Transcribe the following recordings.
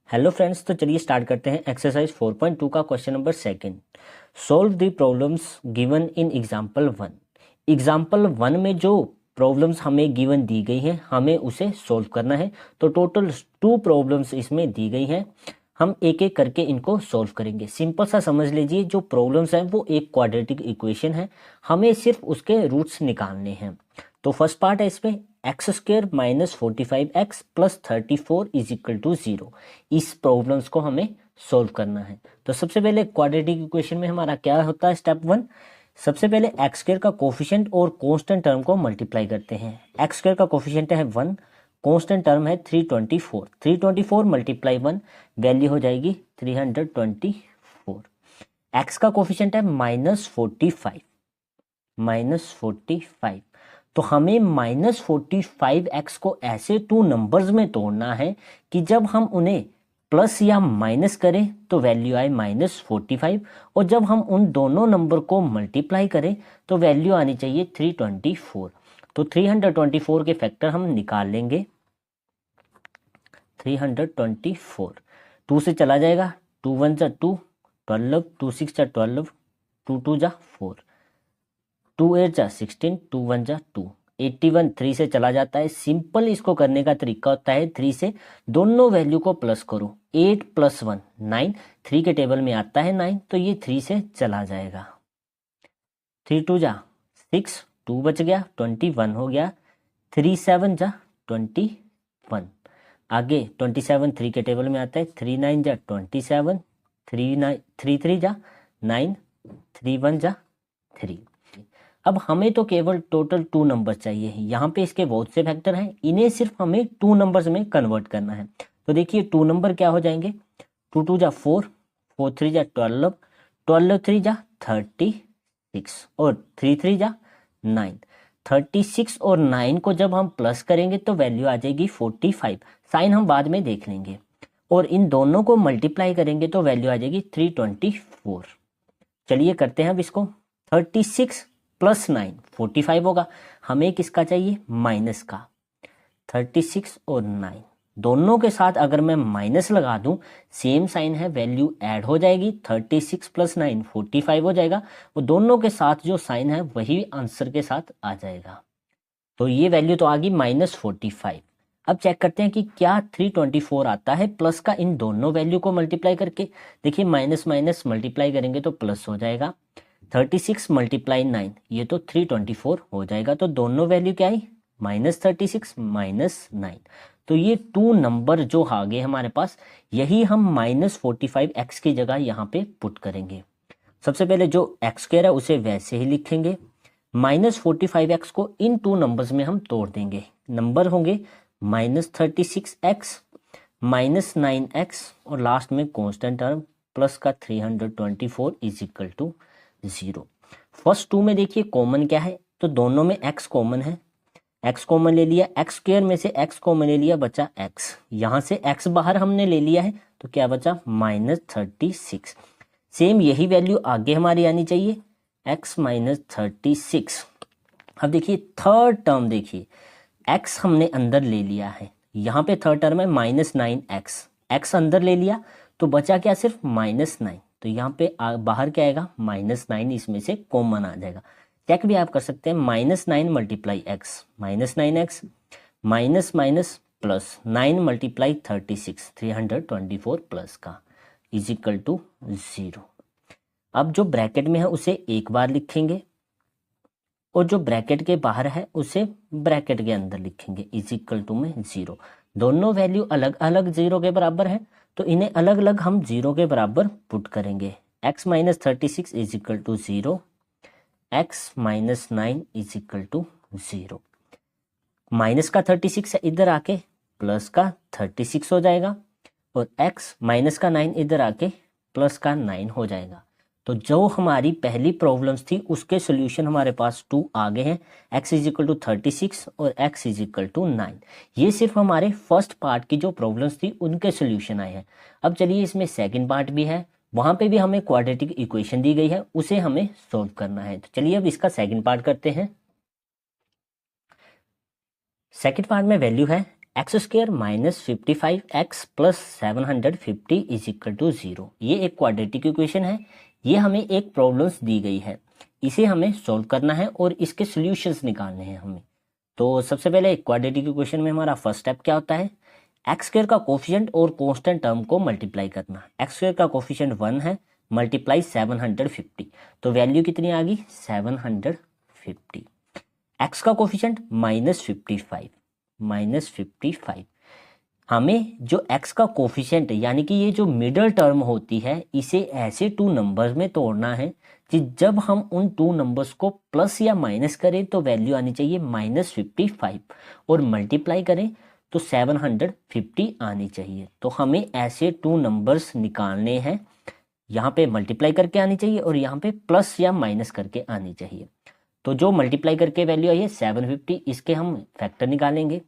Hello friends, तो चलिए start करते हैं एक्सरसाइज 4.2 का question number second. Solve the problems given in example 1। Example 1 में जो प्रॉब्लम्स हमें गिवन दी गई हैं हमें उसे सॉल्व करना है। तो टोटल 2 प्रॉब्लम्स इसमें दी गई हैं, हम एक एक करके इनको सॉल्व करेंगे। सिंपल सा समझ लीजिए, जो प्रॉब्लम्स हैं वो एक क्वाड्रेटिक इक्वेशन है, हमें सिर्फ उसके रूट्स निकालने हैं। तो फर्स्ट पार्ट है इसमें x square minus 45x plus 34 is equal to 0। इस प्रॉब्लम्स को हमें सोल्व करना है। तो सबसे पहले क्वाड्रेटिक इक्वेशन में हमारा क्या होता है, स्टेप 1, सबसे पहले एक्स स्क्र का कोफिशिएंट और कांस्टेंट टर्म को मल्टीप्लाई करते हैं। एक्स स्क्र का कोफिशिएंट है 1, कांस्टेंट टर्म है 324, 324 मल्टीप्लाई 1 वैल्यू हो जाएगी 324। एक्स का कोफिशिएंट है माइनस 45, माइनस 45। तो हमें माइनस 45x को ऐसे 2 नंबर्स में तोड़ना है कि जब हम उन्हें प्लस या माइनस करें तो वैल्यू आए माइनस 45, और जब हम उन दोनों नंबर को मल्टीप्लाई करें तो वैल्यू आनी चाहिए 324। तो 324 के फैक्टर हम निकाल लेंगे। 324 2 से चला जाएगा, 2 1 जा 2, 12, 2 6 जा 12, 2 2 जा 4, 2 8 जा 16, 2 1 जा 2, 81 3 से चला जाता है। सिंपल इसको करने का तरीका होता है 3 से दोनों वैल्यू को प्लस करो, 8 प्लस 1 9, 3 के टेबल में आता है 9, तो ये 3 से चला जाएगा। 3 2 जा 6, 2 बच गया, 21 हो गया, 3 7 जा 21। आगे 27 3 के टेबल में आता है, 3 9 जा 27, 3 3 जा 9, 3 1 जा 3। अब हमें तो केवल टोटल 2 नंबर चाहिए। यहाँ पे इसके बहुत से फैक्टर हैं, इन्हें सिर्फ हमें 2 नंबर्स में कन्वर्ट करना है। तो देखिए 2 नंबर क्या हो जाएंगे, 2 2 जा 4, 4 3 जा 12, 12 3 जा 36 और 3 3 जा 9। 36 और 9 को जब हम प्लस करेंगे तो वैल्यू आ जाएगी 45। साइन हम बाद में देख लेंगे। और इन दोनों को मल्टीप्लाई करेंगे तो वैल्यू आ जाएगी 324। चलिए करते हैं अब इसको। 36 प्लस 9 45 होगा, हमें किसका चाहिए, माइनस का। 36 और 9 दोनों के साथ अगर मैं माइनस लगा दूं, सेम साइन है, वैल्यू ऐड हो जाएगी। 36 प्लस 9 45 हो जाएगा, और दोनों के साथ जो साइन है वही आंसर के साथ आ जाएगा। तो ये वैल्यू तो आ गई माइनस 45। अब चेक करते हैं कि क्या 324 आता है प्लस का इन दोनों वैल्यू को मल्टीप्लाई करके। देखिए माइनस माइनस मल्टीप्लाई करेंगे तो प्लस हो जाएगा। 36 मल्टीप्लाई 9, ये तो 324 हो जाएगा। तो दोनों वैल्यू क्या आई, माइनस 36 माइनस 9। तो ये 2 नंबर जो आ गए हमारे पास, यही हम माइनस 45x की जगह यहाँ पे पुट करेंगे। सबसे पहले जो एक्स स्क्वायर है उसे वैसे ही लिखेंगे, माइनस 45x को इन 2 नंबर्स में हम तोड़ देंगे। नंबर होंगे माइनस 36x माइनस 9x और लास्ट में कांस्टेंट टर्म प्लस का 324 इज इक्वल टू 0। फर्स्ट 2 में देखिए कॉमन क्या है, तो दोनों में x कॉमन है, x कॉमन ले लिया, एक्स स्क्वायर में से x कॉमन ले लिया, बचा x। यहां से x बाहर हमने ले लिया है तो क्या बचा, माइनस 36। सेम यही वैल्यू आगे हमारी आनी चाहिए, x माइनस 36। अब देखिए थर्ड टर्म, देखिए x हमने अंदर ले लिया है, यहाँ पे थर्ड टर्म है माइनस 9x, x अंदर ले लिया तो बचा क्या, सिर्फ माइनस 9। तो यहाँ पे बाहर क्या आएगा, माइनस 9, इसमें से कॉमन आ जाएगा। चेक भी आप कर सकते हैं, minus 9 multiply x minus 9x minus minus plus 9 multiply 36 324 plus का इज इक्वल टू 0। अब जो ब्रैकेट में है उसे एक बार लिखेंगे और जो ब्रैकेट के बाहर है उसे ब्रैकेट के अंदर लिखेंगे, इज इक्वल टू में 0। दोनों वैल्यू अलग अलग 0 के बराबर है तो इन्हें अलग अलग हम 0 के बराबर पुट करेंगे। x minus 36 is equal to 0, x minus 9 is equal to 0। Minus का 36 है इधर आके प्लस का 36 हो जाएगा, और x माइनस का 9 इधर आके प्लस का 9 हो जाएगा। तो जो हमारी पहली प्रॉब्लम्स थी उसके सोल्यूशन हमारे पास 2 आ गए हैं, x इज इक्वल टू 36 और x इज इक्वल टू 9। ये सिर्फ हमारे फर्स्ट पार्ट की जो प्रॉब्लम्स थी उनके सोल्यूशन आए हैं। अब चलिए इसमें सेकंड पार्ट भी है, वहां पे भी हमें क्वाड्रेटिक इक्वेशन दी गई है, उसे हमें सोल्व करना है। तो चलिए अब इसका सेकंड पार्ट करते हैं। सेकंड पार्ट में वैल्यू है x square minus 55x plus 750 is equal to 0। ये एक क्वाड्रेटिक इक्वेशन है, ये हमें एक प्रॉब्लम्स दी गई है, इसे हमें सॉल्व करना है और इसके सॉल्यूशंस निकालने हैं हमें। तो सबसे पहले क्वाड्रेटिक इक्वेशन में हमारा फर्स्ट स्टेप क्या होता है, एक्स स्क्वायर का कोफिशिएंट और कांस्टेंट टर्म को मल्टीप्लाई करना। एक्स स्क्वायर का कोफिशिएंट 1 है, मल्टीप्लाई 750, तो वैल्यू कितनी आ गई 750। एक्स का कोफिशिएंट -55, हमें जो x का कोफिशिएंट यानी कि ये जो मिडल टर्म होती है इसे ऐसे टू नंबर्स में तोड़ना है कि जब हम उन टू नंबर्स को प्लस या माइनस करें तो वैल्यू आनी चाहिए -55 और मल्टीप्लाई करें तो 750 आनी चाहिए। तो हमें ऐसे टू नंबर्स निकालने हैं, यहाँ पे मल्टीप्लाई करके आनी चाहिए और यहाँ पे प्लस या माइनस करके आनी चाहिए। तो जो मल्टीप्लाई करके वैल्यू आई है 750, इसके हम फैक्टर निकालेंगे,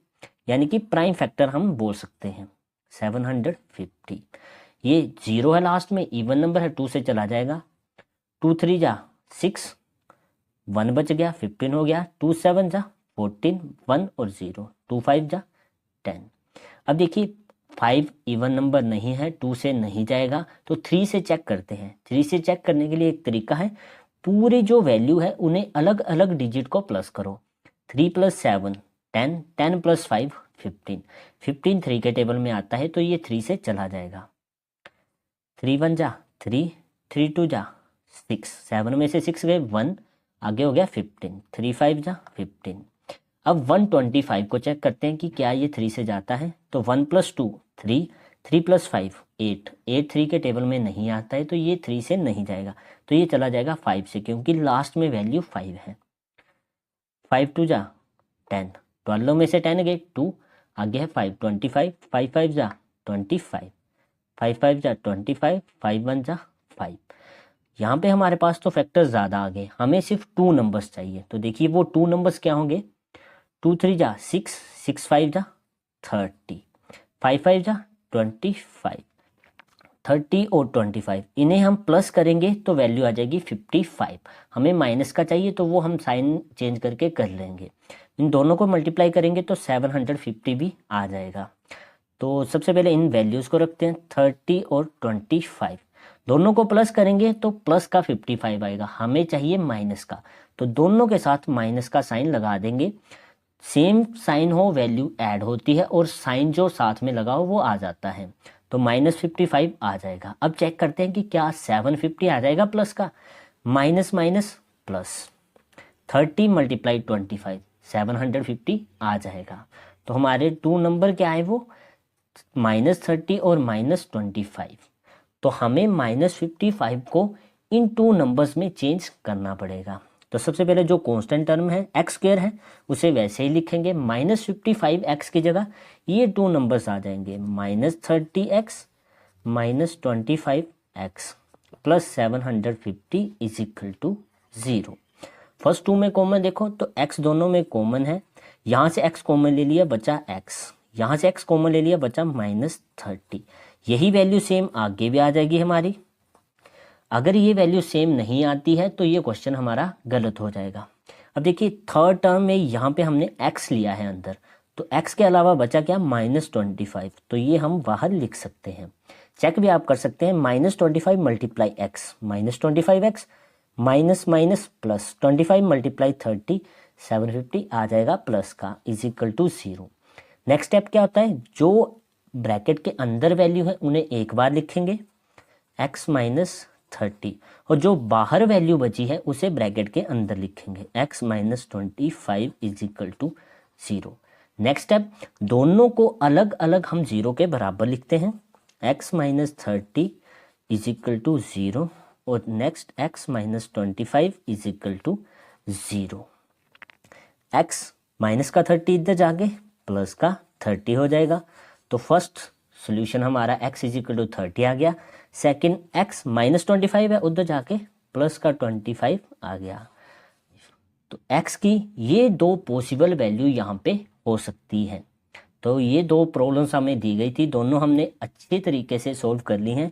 यानी कि प्राइम फैक्टर हम बोल सकते हैं 750। ये 0 है लास्ट में, इवन नंबर है, 2 से चला जाएगा, 2 3 जा 6, 1 बच गया 15 हो गया, 2 7 जा 14, 1 और 0, 2 5 जा 10। अब देखिए 5 इवन नंबर नहीं है, 2 से नहीं जाएगा, तो 3 से चेक करते हैं। 3 से चेक करने के लिए एक तरीका है, पूरे जो वैल्यू है उन्हें अलग अलग डिजिट को प्लस करो। 3 + 7 10, 10 + 5 15, 15 3 के टेबल में आता है तो ये 3 से चला जाएगा। 3 1 जा 3, 3 2 जा 6, 7 में से 6 गए 1, आगे हो गया 15, 3 5 जा 15। अब 125 को चेक करते हैं कि क्या ये 3 से जाता है, तो 1 + 2 3, 3 + 5 8, 8 3 के टेबल में नहीं आता है तो ये 3 से नहीं जाएगा, तो ये चला जाएगा 5 से, क्योंकि लास्ट में वैल्यू 5 है। 5 2 जा 10, 12 में से 10 गए 2, आगे है 5 25, 5 5 जा 25, 5 5 जा 25, 5 1 जा 5। यहाँ पे हमारे पास तो फैक्टर ज़्यादा आ गए, हमें सिर्फ 2 नंबर्स चाहिए। तो देखिए वो 2 नंबर्स क्या होंगे, 2 3 जा 6, 6 5 जा 30, 5 5 जा 25, 30 और 25 इन्हें हम प्लस करेंगे तो वैल्यू आ जाएगी 55। हमें माइनस का चाहिए तो वो हम साइन चेंज करके कर लेंगे। इन दोनों को मल्टीप्लाई करेंगे तो 750 भी आ जाएगा। तो सबसे पहले इन वैल्यूज़ को रखते हैं, 30 और 25, दोनों को प्लस करेंगे तो प्लस का 55 आएगा, हमें चाहिए माइनस का, तो दोनों के साथ माइनस का साइन लगा देंगे। सेम साइन हो वैल्यू ऐड होती है और साइन जो साथ में लगा हो वो आ जाता है, तो -55 आ जाएगा। अब चेक करते हैं कि क्या 750 आ जाएगा प्लस का, माइनस माइनस प्लस, 30 × 25 750 आ जाएगा। तो हमारे 2 नंबर क्या है वो -30 और -25। तो हमें -55 को इन 2 नंबर्स में चेंज करना पड़ेगा। तो सबसे पहले जो कांस्टेंट टर्म है एक्स स्क्वायर है उसे वैसे ही लिखेंगे, -55x की जगह ये 2 नंबर्स आ जाएंगे, -30x -25x plus 750 is equal to 0। First 2 में कॉमन देखो तो x दोनों में कॉमन है, यहाँ से x कॉमन ले लिया बचा x, यहाँ से x कॉमन ले लिया बचा -30। यही वैल्यू सेम आगे भी आ जाएगी हमारी। अगर ये वैल्यू सेम नहीं आती है तो ये क्वेश्चन हमारा गलत हो जाएगा। अब देखिए थर्ड टर्म में यहाँ पे हमने x लिया है अंदर, तो x के अलावा बचा क्या -25, तो ये हम बाहर लिख सकते हैं। चेक भी आप कर सकते हैं, -25 × x, -25x minus minus plus 25 × 30 750 आ जाएगा प्लस का is equal to 0। Next step क्या होता है, जो ब्रैकेट के अंदर वैल्यू है उन्हें एक बार लिखेंगे x -30 और जो बाहर वैल्यू बची है उसे ब्रैकेट के अंदर लिखेंगे x -25 is equal to 0। Next step, दोनों को अलग अलग हम 0 के बराबर लिखते हैं, x -30 इज इक्वल टू 0 और next x -25 is equal to 0। x minus का 30 इधर जाके प्लस का 30 हो जाएगा, तो फर्स्ट सोल्यूशन हमारा x इज इक्वल टू 30 आ गया। सेकंड x -25 है उधर जाके प्लस का 25 आ गया। तो x की ये 2 पॉसिबल वैल्यू यहाँ पे हो सकती है। तो ये 2 प्रॉब्लम्स हमें दी गई थी, दोनों हमने अच्छे तरीके से सॉल्व कर ली हैं।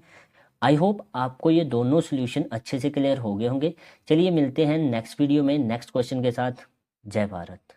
आई होप आपको ये दोनों सोल्यूशन अच्छे से क्लियर हो गए होंगे। चलिए मिलते हैं नेक्स्ट वीडियो में नेक्स्ट क्वेश्चन के साथ। जय भारत।